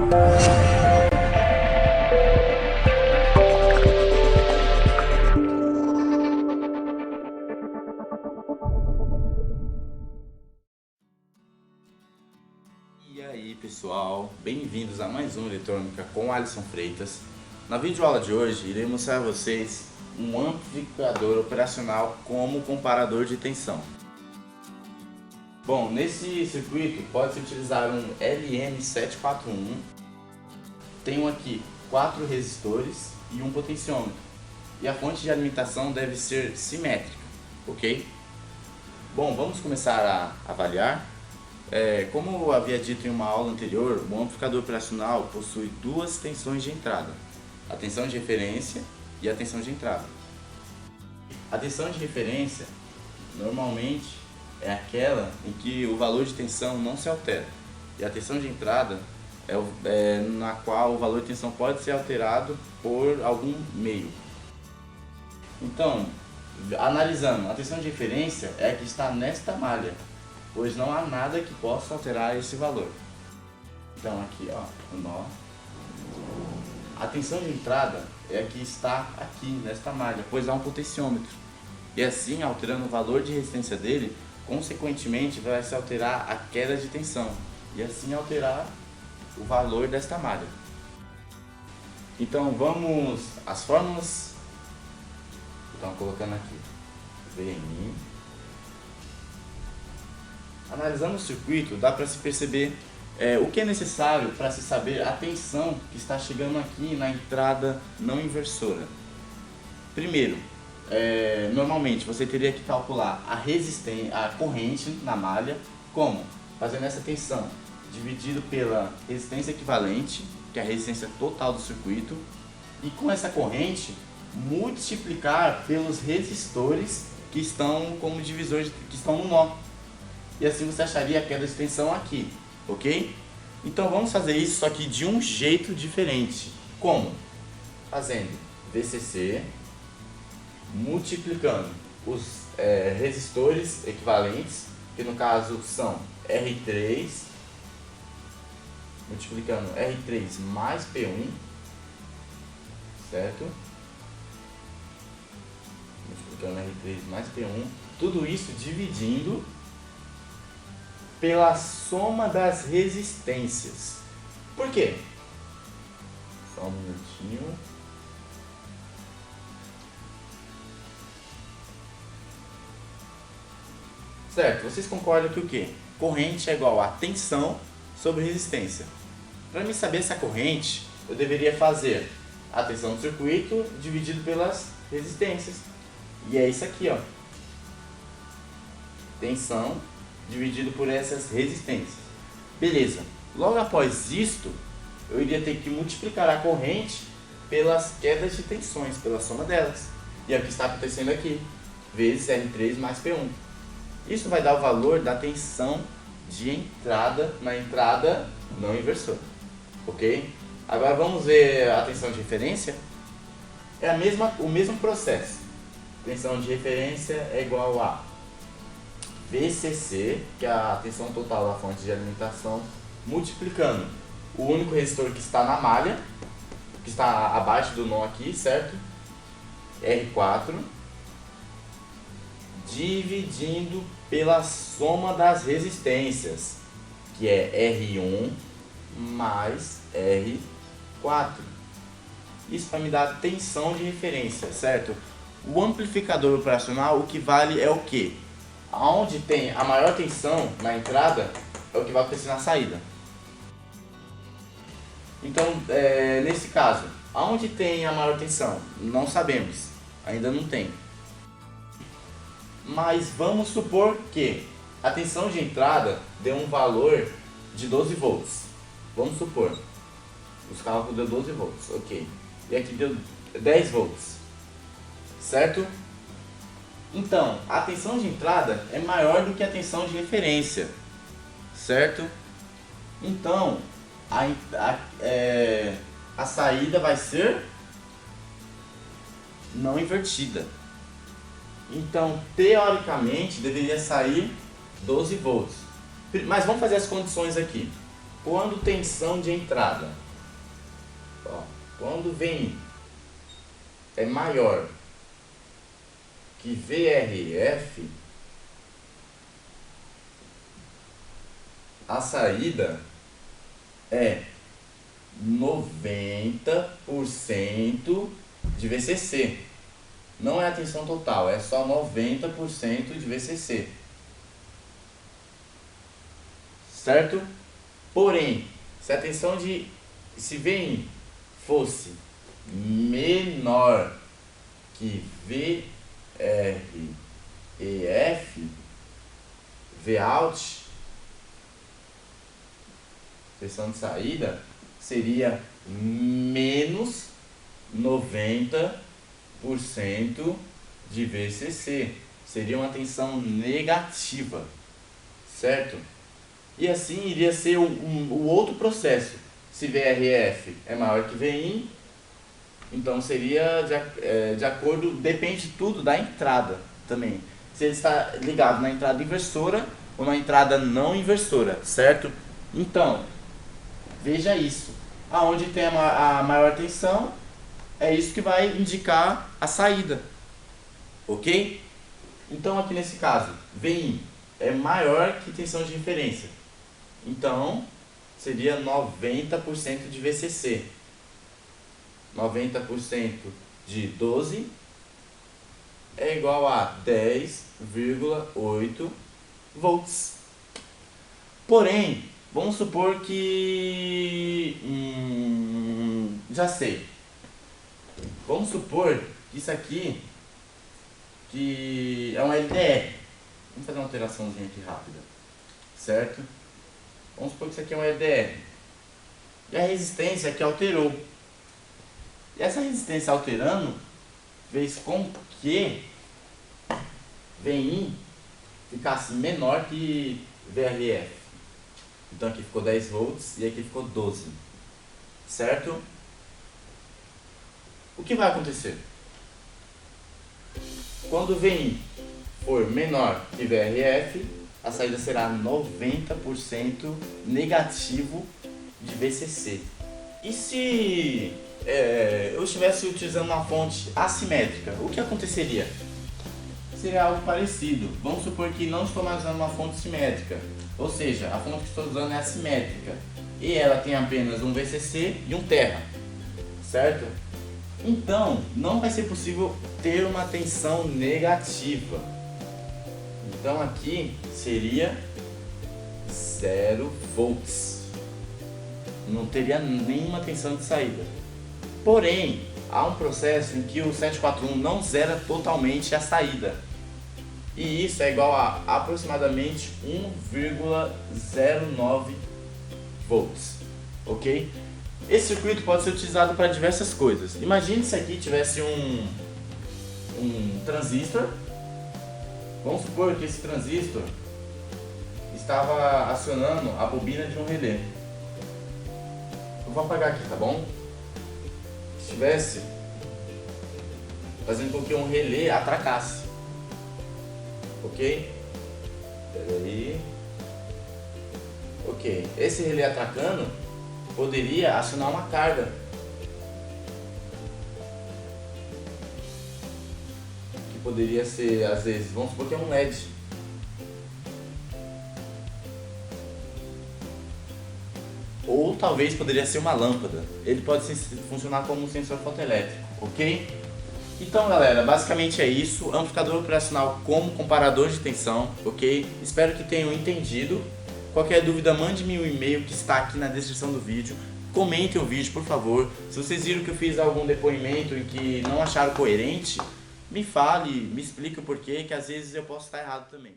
E aí pessoal, bem-vindos a mais um Eletrônica com Alisson Freitas. Na videoaula de hoje irei mostrar a vocês um amplificador operacional como comparador de tensão. Bom, nesse circuito pode-se utilizar um LM741. Tenho aqui 4 resistores e um potenciômetro. E a fonte de alimentação deve ser simétrica, ok? Bom, vamos começar a avaliar. Como eu havia dito em uma aula anterior, o amplificador operacional possui duas tensões de entrada, a tensão de referência e a tensão de entrada. A tensão de referência normalmente é aquela em que o valor de tensão não se altera, e a tensão de entrada é na qual o valor de tensão pode ser alterado por algum meio. Então, analisando, a tensão de referência é a que está nesta malha, pois não há nada que possa alterar esse valor. Então aqui, ó, o nó. A tensão de entrada é a que está aqui nesta malha, pois há um potenciômetro. E assim, alterando o valor de resistência dele, consequentemente vai se alterar a queda de tensão e assim alterar o valor desta malha. Então vamos às fórmulas. Então colocando aqui VMI. Analisando o circuito, dá para se perceber o que é necessário para se saber a tensão que está chegando aqui na entrada não inversora. Primeiro, normalmente você teria que calcular a corrente na malha, como? Fazendo essa tensão dividido pela resistência equivalente, que é a resistência total do circuito, e com essa corrente multiplicar pelos resistores que estão como divisores, que estão no nó. E assim você acharia a queda de tensão aqui, ok? Então vamos fazer isso só que de um jeito diferente. Como? Fazendo VCC multiplicando os resistores equivalentes, que no caso são R3, multiplicando R3 mais P1, certo? Multiplicando R3 mais P1, tudo isso dividindo pela soma das resistências. Por quê? Só um minutinho. Certo, vocês concordam que o quê? Corrente é igual a tensão sobre resistência. Para mim saber essa corrente, eu deveria fazer a tensão do circuito dividido pelas resistências. E é isso aqui, ó. Tensão dividido por essas resistências. Beleza. Logo após isto, eu iria ter que multiplicar a corrente pelas quedas de tensões, pela soma delas. E é o que está acontecendo aqui, vezes R3 mais P1. Isso vai dar o valor da tensão de entrada na entrada não inversora. Ok? Agora vamos ver a tensão de referência. É o mesmo processo. Tensão de referência é igual a VCC, que é a tensão total da fonte de alimentação, multiplicando o único resistor que está na malha, que está abaixo do nó aqui, certo? R4, dividindo pela soma das resistências, que é R1 mais R4. Isso vai me dar tensão de referência, certo? O amplificador operacional, o que vale é o quê? Onde tem a maior tensão na entrada é o que vai acontecer na saída. Então, nesse caso, aonde tem a maior tensão? Não sabemos, ainda não tem. Mas vamos supor que a tensão de entrada deu um valor de 12 volts. Vamos supor, os cálculos deu 12 volts, ok. E aqui deu 10 volts, certo? Então, a tensão de entrada é maior do que a tensão de referência, certo? Então, a saída vai ser não invertida. Então, teoricamente, deveria sair 12 volts. Mas vamos fazer as condições aqui. quando tensão de entrada, ó, quando VI é maior que VRF, a saída é 90% de VCC. Não é a tensão total, é só 90% de VCC. Certo? Porém, se a tensão se VI fosse menor que VREF, Vout, pressão de saída, seria menos 90% de VCC. Seria uma tensão negativa, certo? E assim iria ser o outro processo. Se VRF é maior que VI, então seria de acordo, depende tudo da entrada também. Se ele está ligado na entrada inversora ou na entrada não inversora, certo? Então, veja isso. Aonde tem a maior tensão, é isso que vai indicar a saída. Ok? Então aqui nesse caso, VI é maior que tensão de referência. Então, seria 90% de VCC. 90% de 12 é igual a 10,8 volts. Porém, vamos supor que... já sei. Vamos supor que isso aqui que é um LDR. Vamos fazer uma alteraçãozinha aqui rápida. Certo? Vamos supor que isso aqui é um LDR. E a resistência aqui alterou. E essa resistência alterando fez com que VI ficasse menor que VRF. Então aqui ficou 10 volts e aqui ficou 12. Certo? O que vai acontecer? Quando VI for menor que VRF, a saída será 90% negativo de VCC. E se eu estivesse utilizando uma fonte assimétrica, o que aconteceria? Seria algo parecido. Vamos supor que não estou mais usando uma fonte simétrica, ou seja, a fonte que estou usando é assimétrica e ela tem apenas um VCC e um terra, certo? Então, não vai ser possível ter uma tensão negativa. Então aqui seria 0 volts. Não teria nenhuma tensão de saída. Porém, há um processo em que o 741 não zera totalmente a saída. E isso é igual a aproximadamente 1,09 volts. Ok? Esse circuito pode ser utilizado para diversas coisas. Imagine se aqui tivesse um transistor. Vamos supor que esse transistor estava acionando a bobina de um relé. Eu vou apagar aqui, tá bom? Se estivesse fazendo com que um relé atracasse. Ok? Peraí. Ok. Esse relé atracando poderia acionar uma carga. Que poderia ser, às vezes, vamos supor que é um LED. Ou talvez poderia ser uma lâmpada. Ele pode funcionar como um sensor fotoelétrico, ok? Então galera, basicamente é isso. Amplificador operacional como comparador de tensão, ok? Espero que tenham entendido. Qualquer dúvida, mande-me um e-mail que está aqui na descrição do vídeo. Comentem o vídeo, por favor. Se vocês viram que eu fiz algum depoimento em que não acharam coerente, me fale, me explique o porquê, que às vezes eu posso estar errado também.